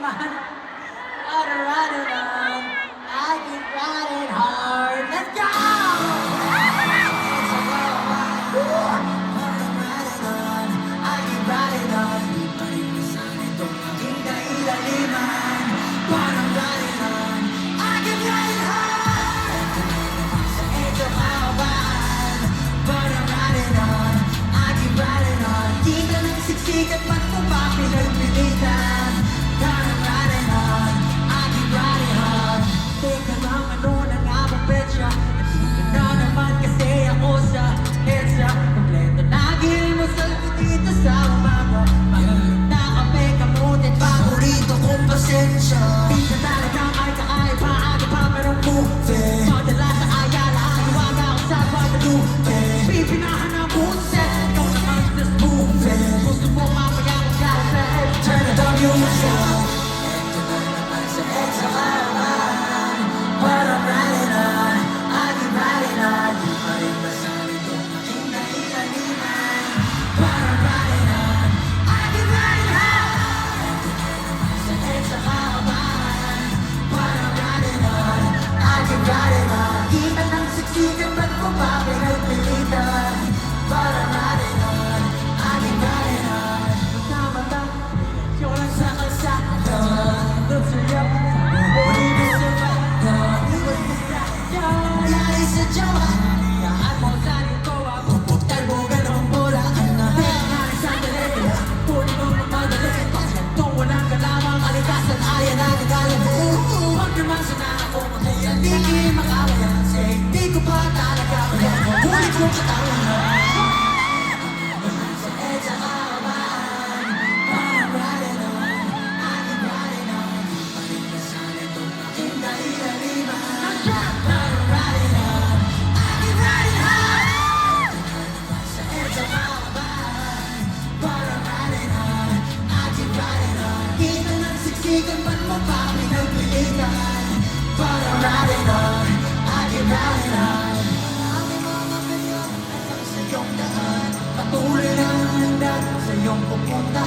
naman. Gotta run it on. I keep riding hard. Let's go! Sikat man kung bakit nagpilitan. Gotta ride it on, I keep riding on. Teka lang, ano na nga bang petsa? Nandito na naman kasi ako sa EDSA. Kompleto na gilmusal ko dito sa umaga. Mahilig na kape, kamutin, paborito kong pasensya. Minsan talagang ay kakaiba, aga pa merong movie. Madala sa Ayala, iwaga ako sa Guadalupe. Pipinahan ang bunset, ikaw naman sa movie. Gusto mo mamaya kong gasa, turn it on usual. Ito na naman sa EDSA karawan. But I'm riding on, I keep riding on. Di pa rin masabi kung aking nailaliman. But I'm riding on, I keep riding on. Ito na naman sa EDSA karawan. But I'm riding on, I keep riding on. Kita ng siksikan, ba't ko ba pinagpilitan? But I'm riding on, I keep riding on. Tama ba? Yung lang sa kalsada. Doon sa'yo, hindi sa bata. Iwas mo sa'yo, yari sa jowa. Hayaan mo sa nito ako. Talbogan ang bola. Tingnan sa dali. Punin mo mamadali. Kung walang kalamang kalikasan, ayan ang nagalang mo. Huwag naman sana ako magkaya. Hindi makawayan. Hindi ko pa talaga kaya. Hulit kong katawan na. Patuloy lang ang handa sa iyong pupunta.